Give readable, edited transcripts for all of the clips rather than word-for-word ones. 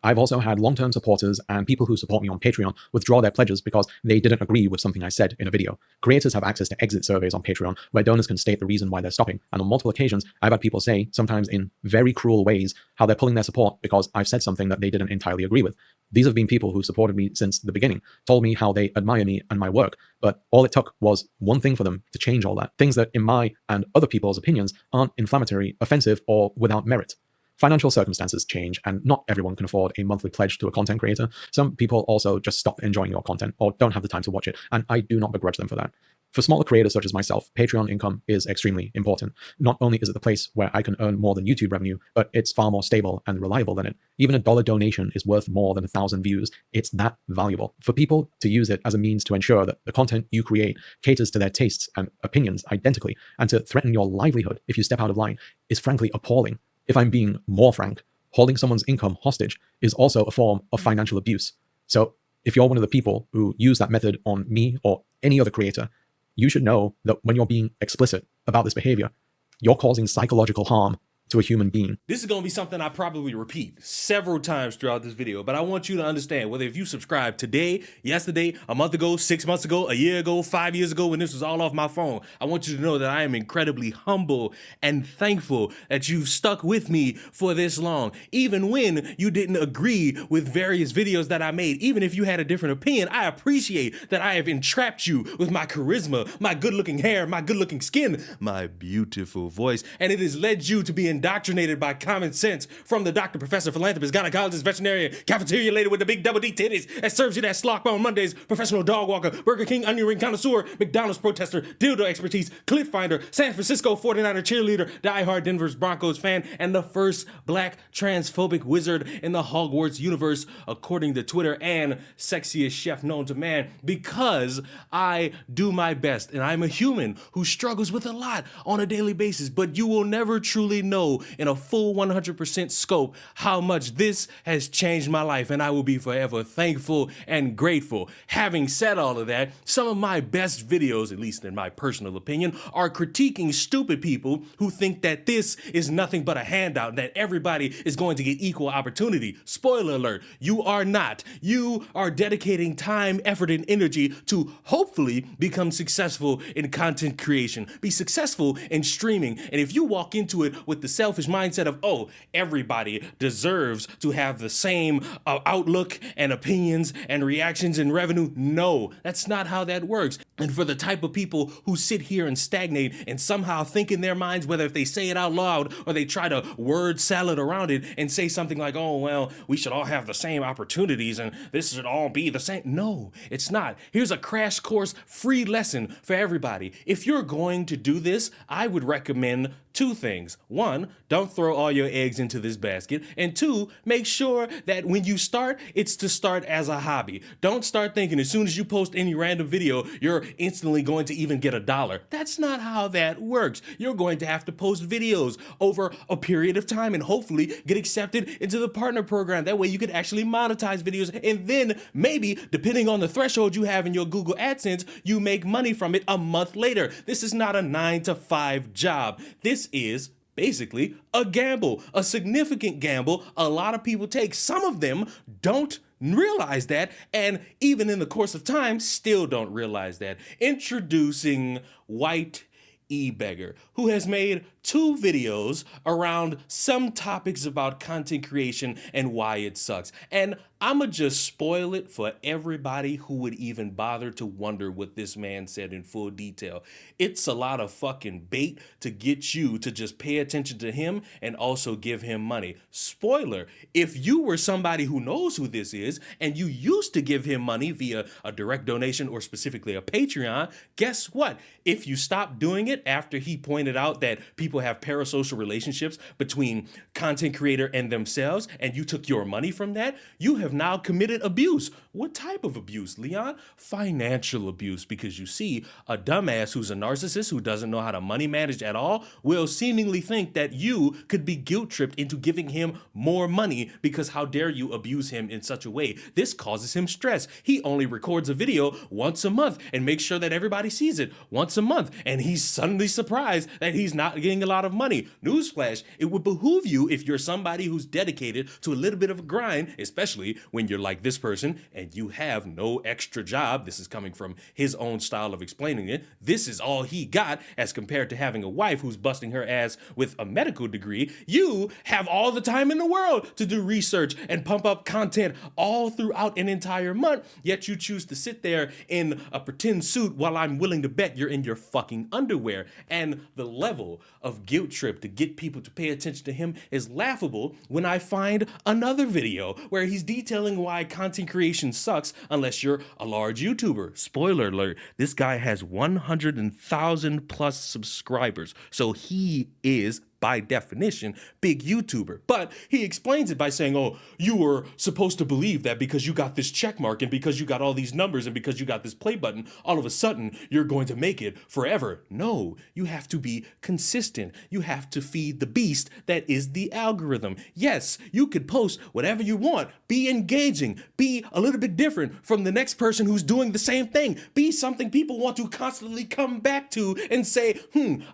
I've also had long-term supporters and people who support me on Patreon withdraw their pledges because they didn't agree with something I said in a video. Creators have access to exit surveys on Patreon where donors can state the reason why they're stopping. And on multiple occasions, I've had people say, sometimes in very cruel ways, how they're pulling their support because I've said something that they didn't entirely agree with. These have been people who supported me since the beginning, told me how they admire me and my work, but all it took was one thing for them to change all that. Things that, in my and other people's opinions, aren't inflammatory, offensive, or without merit. Financial circumstances change, and not everyone can afford a monthly pledge to a content creator. Some people also just stop enjoying your content or don't have the time to watch it, and I do not begrudge them for that. For smaller creators such as myself, Patreon income is extremely important. Not only is it the place where I can earn more than YouTube revenue, but it's far more stable and reliable than it. Even a $1 donation is worth more than 1,000 views. It's that valuable. For people to use it as a means to ensure that the content you create caters to their tastes and opinions identically, and to threaten your livelihood if you step out of line, is frankly appalling. If I'm being more frank, holding someone's income hostage is also a form of financial abuse. So if you're one of the people who use that method on me or any other creator, you should know that when you're being explicit about this behavior, you're causing psychological harm to a human being. This is going to be something I probably repeat several times throughout this video, but I want you to understand, whether if you subscribed today, yesterday, a month ago, 6 months ago, a year ago, 5 years ago, when this was all off my phone, I want you to know that I am incredibly humble and thankful that you've stuck with me for this long. Even when you didn't agree with various videos that I made, even if you had a different opinion, I appreciate that I have entrapped you with my charisma, my good looking hair, my good looking skin, my beautiful voice, and it has led you to be indoctrinated by common sense from the doctor, professor, philanthropist, gynecologist, veterinarian, cafeteria lady with the big double D titties that serves you that slop on Mondays, professional dog walker, Burger King onion ring connoisseur, McDonald's protester, dildo expertise, cliff finder, San Francisco 49er cheerleader, diehard Denver's Broncos fan, and the first black transphobic wizard in the Hogwarts universe, according to Twitter, and sexiest chef known to man, because I do my best, and I'm a human who struggles with a lot on a daily basis, but you will never truly know in a full 100% scope how much this has changed my life, and I will be forever thankful and grateful. Having said all of that, some of my best videos, at least in my personal opinion, are critiquing stupid people who think that this is nothing but a handout, that everybody is going to get equal opportunity. Spoiler alert, you are not. You are dedicating time, effort, and energy to hopefully become successful in content creation, be successful in streaming, and if you walk into it with the selfish mindset of, oh, everybody deserves to have the same outlook and opinions and reactions and revenue. No, that's not how that works. And for the type of people who sit here and stagnate and somehow think in their minds, whether if they say it out loud or they try to word salad around it and say something like, oh, well, we should all have the same opportunities and this should all be the same. No, it's not. Here's a crash course free lesson for everybody. If you're going to do this, I would recommend two things. One, don't throw all your eggs into this basket. And two, make sure that when you start, it's to start as a hobby. Don't start thinking as soon as you post any random video, you're instantly going to even get $1. That's not how that works. You're going to have to post videos over a period of time and hopefully get accepted into the partner program. That way you can actually monetize videos. And then maybe, depending on the threshold you have in your Google AdSense, you make money from it a month later. This is not a 9-to-5 job. This is basically a gamble, a significant gamble a lot of people take. Some of them don't realize that, and even in the course of time, still don't realize that. Introducing White eBeggar, who has made 2 videos around some topics about content creation and why it sucks. And I'ma just spoil it for everybody who would even bother to wonder what this man said in full detail. It's a lot of fucking bait to get you to just pay attention to him and also give him money. Spoiler, if you were somebody who knows who this is and you used to give him money via a direct donation or specifically a Patreon, guess what? If you stopped doing it after he pointed out that people have parasocial relationships between content creator and themselves, and you took your money from that, you have now committed abuse. What type of abuse, Leon? Financial abuse, because you see, a dumbass who's a narcissist who doesn't know how to money manage at all will seemingly think that you could be guilt-tripped into giving him more money because how dare you abuse him in such a way. This causes him stress. He only records a video once a month and makes sure that everybody sees it once a month, and he's suddenly surprised that he's not getting a lot of money. Newsflash, it would behoove you, if you're somebody who's dedicated to a little bit of a grind, especially when you're like this person and you have no extra job. This is coming from his own style of explaining it. This is all he got as compared to having a wife who's busting her ass with a medical degree. You have all the time in the world to do research and pump up content all throughout an entire month, yet you choose to sit there in a pretend suit while I'm willing to bet you're in your fucking underwear. And the level of guilt trip to get people to pay attention to him is laughable when I find another video where he's detailing why content creation sucks unless you're a large YouTuber. Spoiler alert, this guy has 100,000 plus subscribers, so he is, by definition, big YouTuber. But he explains it by saying, oh, you were supposed to believe that because you got this check mark and because you got all these numbers and because you got this play button, all of a sudden you're going to make it forever. No, you have to be consistent. You have to feed the beast that is the algorithm. Yes, you could post whatever you want. Be engaging. Be a little bit different from the next person who's doing the same thing. Be something people want to constantly come back to and say,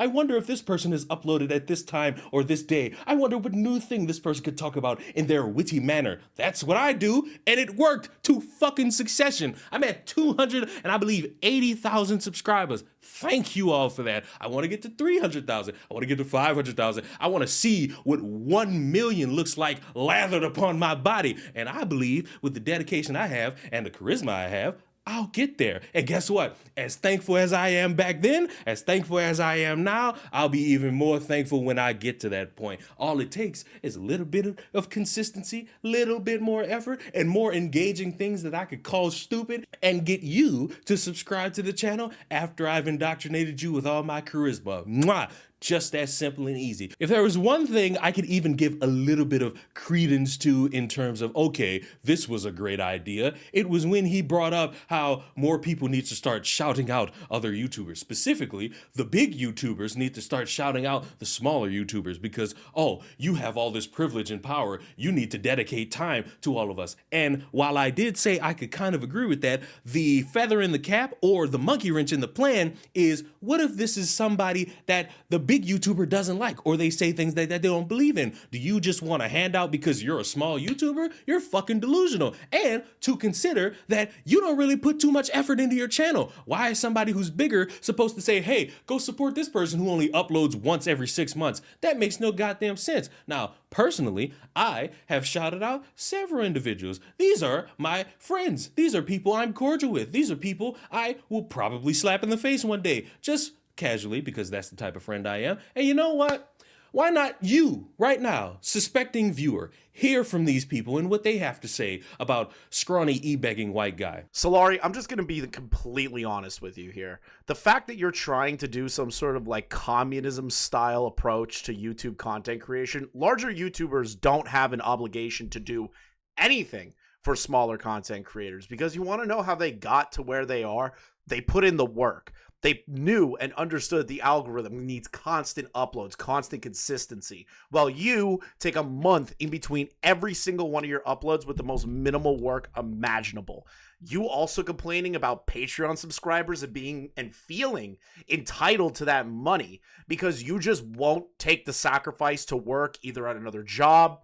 I wonder if this person has uploaded at this time or this day. I wonder what new thing this person could talk about in their witty manner. That's what I do, and it worked to fucking succession. I'm at 200 and I believe 80,000 subscribers. Thank you all for that. I want to get to 300,000. I want to get to 500,000. I want to see what 1 million looks like lathered upon my body. And I believe with the dedication I have and the charisma I have, I'll get there. And guess what? As thankful as I am back then, as thankful as I am now, I'll be even more thankful when I get to that point. All it takes is a little bit of consistency, little bit more effort, and more engaging things that I could call stupid and get you to subscribe to the channel after I've indoctrinated you with all my charisma. Mwah! Just that simple and easy. If there was one thing I could even give a little bit of credence to in terms of, okay, this was a great idea, it was when he brought up how more people need to start shouting out other YouTubers. Specifically, the big YouTubers need to start shouting out the smaller YouTubers because, oh, you have all this privilege and power. You need to dedicate time to all of us. And while I did say I could kind of agree with that, the feather in the cap or the monkey wrench in the plan is, what if this is somebody that the big YouTuber doesn't like, or they say things that they don't believe in? Do you just want a handout because you're a small YouTuber? You're fucking delusional. And to consider that you don't really put too much effort into your channel. Why is somebody who's bigger supposed to say, hey, go support this person who only uploads once every 6 months? That makes no goddamn sense. Now, personally, I have shouted out several individuals. These are my friends. These are people I'm cordial with. These are people I will probably slap in the face one day, just casually, because that's the type of friend I am. And you know what? Why not you, right now, suspecting viewer, hear from these people and what they have to say about scrawny e-begging white guy? Solari, I'm just going to be completely honest with you here. The fact that you're trying to do some sort of like communism style approach to YouTube content creation, larger YouTubers don't have an obligation to do anything for smaller content creators, because you want to know how they got to where they are. They put in the work. They knew and understood the algorithm needs constant uploads, constant consistency. While you take a month in between every single one of your uploads with the most minimal work imaginable. You also complaining about Patreon subscribers and being and feeling entitled to that money because you just won't take the sacrifice to work either at another job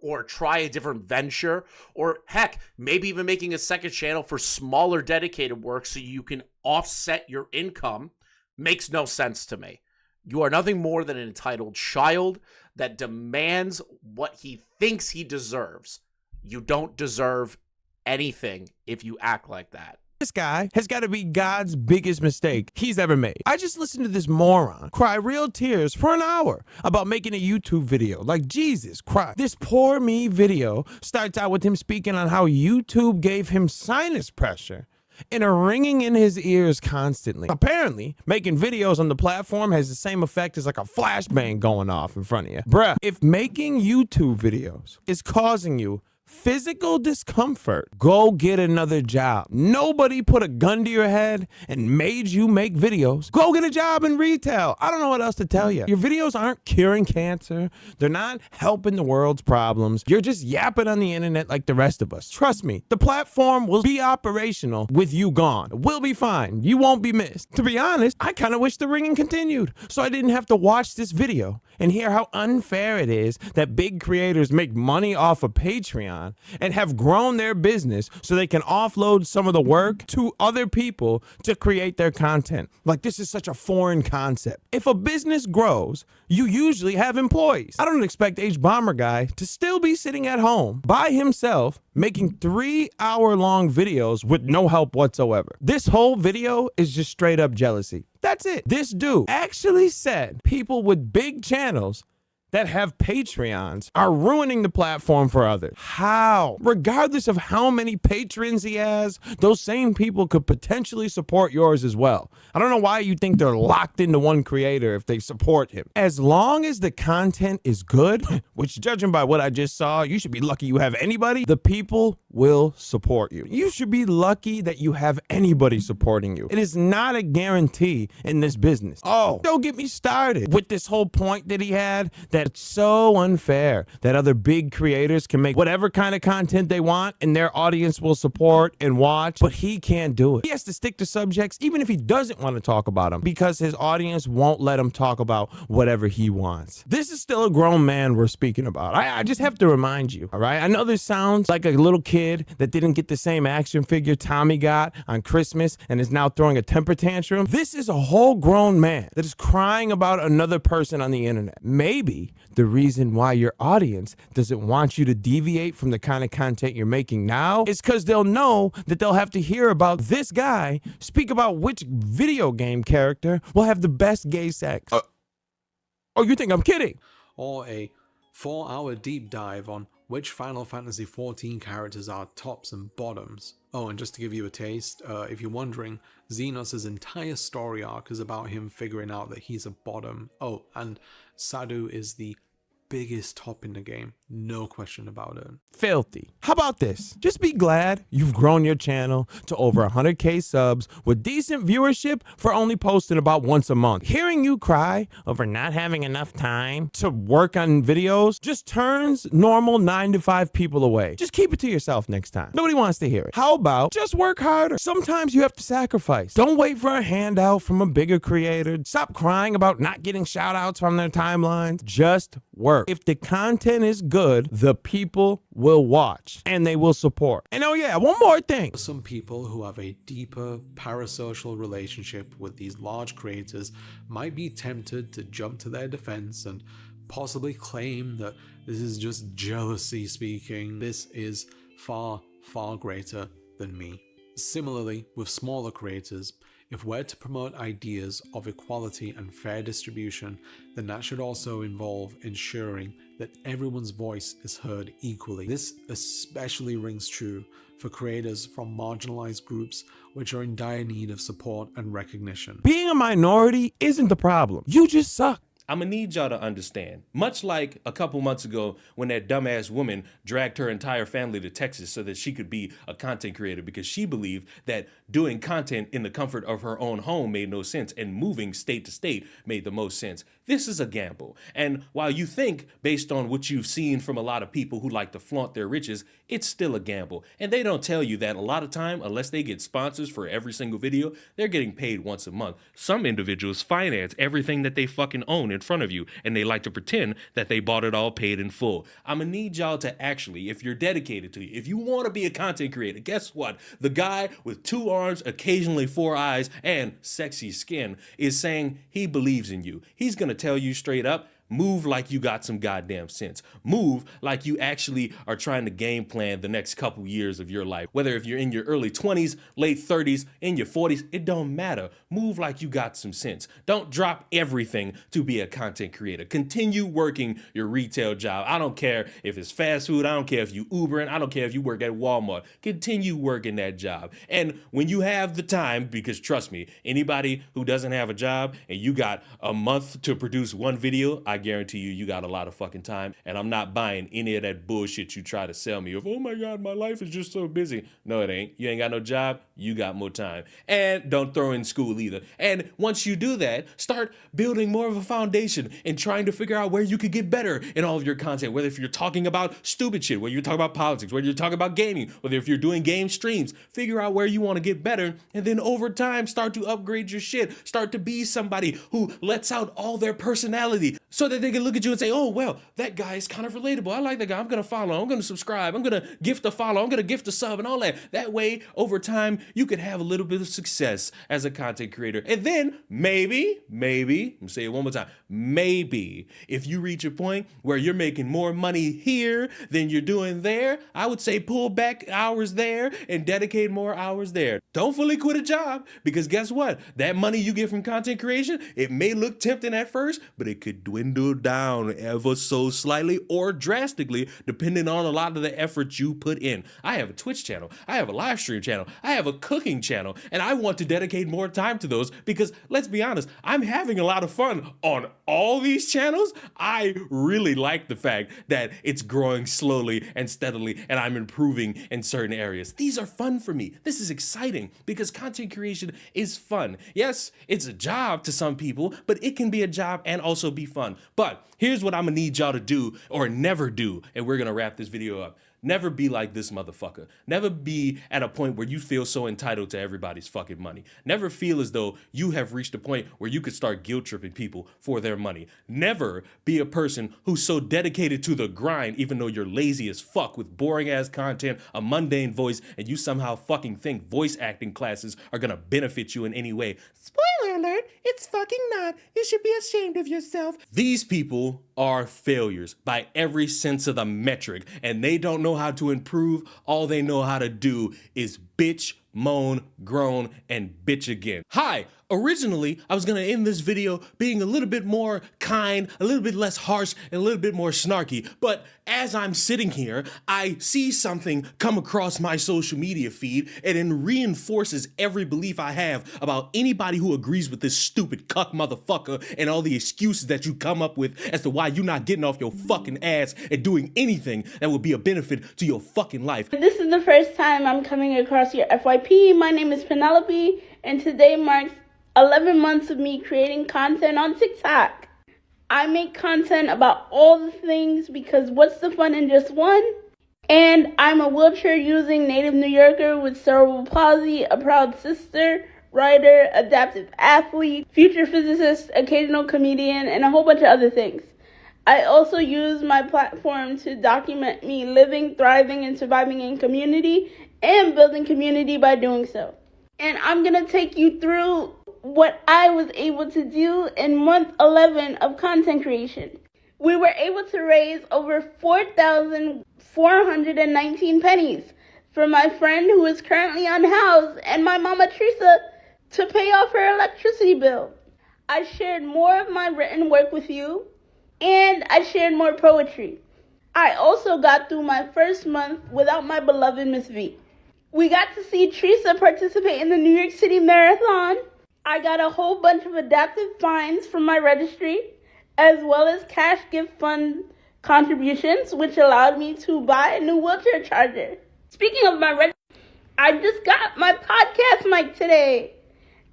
or try a different venture, or heck, maybe even making a second channel for smaller dedicated work so you can offset your income, makes no sense to me. You are nothing more than an entitled child that demands what he thinks he deserves. You don't deserve anything if you act like that. This guy has got to be God's biggest mistake he's ever made. I just listened to this moron cry real tears for an hour about making a YouTube video. Like, Jesus Christ. This poor me video starts out with him speaking on how YouTube gave him sinus pressure and are ringing in his ears constantly. Apparently, making videos on the platform has the same effect as like a flashbang going off in front of you. Bruh, if making YouTube videos is causing you physical discomfort, go get another job. Nobody put a gun to your head and made you make videos. Go get a job in retail. I don't know what else to tell you. Your videos aren't curing cancer. They're not helping the world's problems. You're just yapping on the internet like the rest of us. Trust me, the platform will be operational with you gone. We'll be fine. You won't be missed. To be honest, I kind of wish the ringing continued so I didn't have to watch this video and hear how unfair it is that big creators make money off of Patreon and have grown their business so they can offload some of the work to other people to create their content. Like, this is such a foreign concept. If a business grows, you usually have employees. I don't expect H-Bomber Guy to still be sitting at home by himself making 3-hour-long videos with no help whatsoever. This whole video is just straight up jealousy. That's it. This dude actually said people with big channels that have Patreons are ruining the platform for others. How? Regardless of how many patrons he has, those same people could potentially support yours as well. I don't know why you think they're locked into one creator if they support him. As long as the content is good, which judging by what I just saw, you should be lucky you have anybody, the people will support you. You should be lucky that you have anybody supporting you. It is not a guarantee in this business. Oh, don't get me started with this whole point that he had that it's so unfair that other big creators can make whatever kind of content they want and their audience will support and watch, but he can't do it. He has to stick to subjects even if he doesn't want to talk about them because his audience won't let him talk about whatever he wants. This is still a grown man we're speaking about. I just have to remind you, all right? I know this sounds like a little kid that didn't get the same action figure Tommy got on Christmas and is now throwing a temper tantrum. This is a whole grown man that is crying about another person on the internet. Maybe the reason why your audience doesn't want you to deviate from the kind of content you're making now is because they'll know that they'll have to hear about this guy speak about which video game character will have the best gay sex. Oh, you think I'm kidding? Or a 4-hour deep dive on which Final Fantasy XIV characters are tops and bottoms. Oh, and just to give you a taste, if you're wondering, Xenos' entire story arc is about him figuring out that he's a bottom. Oh, and Sadu is the biggest top in the game, no question about it. Filthy. How about this? Just be glad you've grown your channel to over 100K subs with decent viewership for only posting about once a month. Hearing you cry over not having enough time to work on videos just turns normal 9-to-5 people away. Just keep it to yourself next time. Nobody wants to hear it. How about just work harder? Sometimes you have to sacrifice. Don't wait for a handout from a bigger creator. Stop crying about not getting shout outs from their timelines. Just work. If the content is good, the people will watch and they will support. And oh yeah, one more thing. Some people who have a deeper parasocial relationship with these large creators might be tempted to jump to their defense and possibly claim that this is just jealousy speaking. This is far, far greater than me. Similarly, with smaller creators, if we're to promote ideas of equality and fair distribution, then that should also involve ensuring that everyone's voice is heard equally. This especially rings true for creators from marginalized groups which are in dire need of support and recognition. Being a minority isn't the problem. You just suck. I'm gonna need y'all to understand. Much like a couple months ago when that dumbass woman dragged her entire family to Texas so that she could be a content creator because she believed that doing content in the comfort of her own home made no sense and moving state to state made the most sense. This is a gamble. And while you think, based on what you've seen from a lot of people who like to flaunt their riches, it's still a gamble. And they don't tell you that a lot of time, unless they get sponsors for every single video, they're getting paid once a month. Some individuals finance everything that they fucking own in front of you, and they like to pretend that they bought it all paid in full. I'm gonna need y'all to actually, if you're dedicated to it, if you want to be a content creator, guess what? The guy with 2 arms, occasionally 4 eyes, and sexy skin is saying he believes in you. He's gonna tell you straight up, move like you got some goddamn sense. Move like you actually are trying to game plan the next couple years of your life. Whether if you're in your early 20s, late 30s, in your 40s, it don't matter. Move like you got some sense. Don't drop everything to be a content creator. Continue working your retail job. I don't care if it's fast food. I don't care if you Ubering. I don't care if you work at Walmart. Continue working that job. And when you have the time, because trust me, anybody who doesn't have a job and you got a month to produce one video, I guarantee you got a lot of fucking time, and I'm not buying any of that bullshit you try to sell me of, oh my God, my life is just so busy. No, it ain't. You ain't got no job, you got more time. And don't throw in school either. And once you do that, start building more of a foundation and trying to figure out where you could get better in all of your content, whether if you're talking about stupid shit, whether you're talking about politics, whether you're talking about gaming, whether if you're doing game streams, figure out where you want to get better, and then over time start to upgrade your shit. Start to be somebody who lets out all their personality so that they can look at you and say, oh, well, that guy is kind of relatable. I like that guy. I'm going to follow. I'm going to subscribe. I'm going to gift a follow. I'm going to gift a sub and all that. That way, over time, you could have a little bit of success as a content creator. And then maybe, I'm going to say it one more time, maybe if you reach a point where you're making more money here than you're doing there, I would say pull back hours there and dedicate more hours there. Don't fully quit a job, because guess what? That money you get from content creation, it may look tempting at first, but it could dwindle down ever so slightly or drastically depending on a lot of the effort you put in. I have a Twitch channel, I have a live stream channel, I have a cooking channel, and I want to dedicate more time to those because, let's be honest, I'm having a lot of fun on all these channels. I really like the fact that it's growing slowly and steadily and I'm improving in certain areas. These are fun for me. This is exciting because content creation is fun. Yes, it's a job to some people, but it can be a job and also be fun. But here's what I'm gonna need y'all to do or never do, and we're gonna wrap this video up. Never be like this motherfucker. Never be at a point where you feel so entitled to everybody's fucking money. Never feel as though you have reached a point where you could start guilt tripping people for their money. Never be a person who's so dedicated to the grind, even though you're lazy as fuck with boring ass content, a mundane voice, and you somehow fucking think voice acting classes are gonna benefit you in any way. Spoiler alert, it's fucking not. You should be ashamed of yourself. These people are failures by every sense of the metric, and they don't know how to improve. All they know how to do is bitch, moan, groan, and bitch again. Hi, originally I was gonna end this video being a little bit more kind, a little bit less harsh, and a little bit more snarky, but as I'm sitting here, I see something come across my social media feed and it reinforces every belief I have about anybody who agrees with this stupid cuck motherfucker and all the excuses that you come up with as to why you're not getting off your fucking ass and doing anything that would be a benefit to your fucking life. This is the first time I'm coming across your FYP. My name is Penelope, and today marks 11 months of me creating content on TikTok. I make content about all the things because what's the fun in just one? And I'm a wheelchair-using native New Yorker with cerebral palsy, a proud sister, writer, adaptive athlete, future physicist, occasional comedian, and a whole bunch of other things. I also use my platform to document me living, thriving, and surviving in community and building community by doing so. And I'm going to take you through what I was able to do in month 11 of content creation. We were able to raise over 4,419 pennies for my friend who is currently unhoused and my mama Teresa to pay off her electricity bill. I shared more of my written work with you, and I shared more poetry. I also got through my first month without my beloved Miss V. We got to see Teresa participate in the New York City Marathon. I got a whole bunch of adaptive fines from my registry, as well as cash gift fund contributions, which allowed me to buy a new wheelchair charger. Speaking of my registry, I just got my podcast mic today.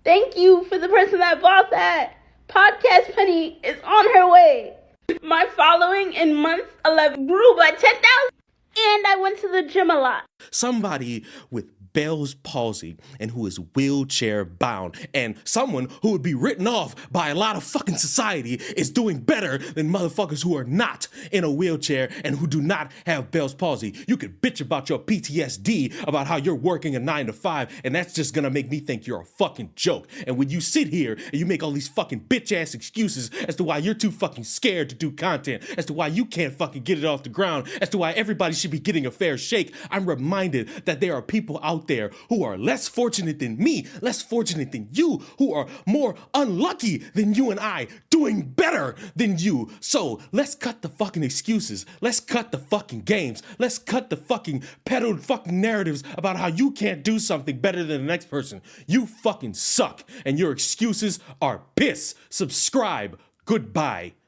Thank you for the person that bought that. Podcast Penny is on her way. My following in month 11 grew by 10,000, and I went to the gym a lot. Somebody with Bell's palsy and who is wheelchair bound, and someone who would be written off by a lot of fucking society is doing better than motherfuckers who are not in a wheelchair and who do not have Bell's palsy. You could bitch about your PTSD, about how you're working a 9 to 5, and that's just gonna make me think you're a fucking joke. And when you sit here and you make all these fucking bitch ass excuses as to why you're too fucking scared to do content, as to why you can't fucking get it off the ground, as to why everybody should be getting a fair shake, I'm reminded that there are people out there who are less fortunate than me, less fortunate than you, who are more unlucky than you and I, doing better than you. So let's cut the fucking excuses. Let's cut the fucking games. Let's cut the fucking peddled fucking narratives about how you can't do something better than the next person. You fucking suck, and your excuses are piss. Subscribe. Goodbye.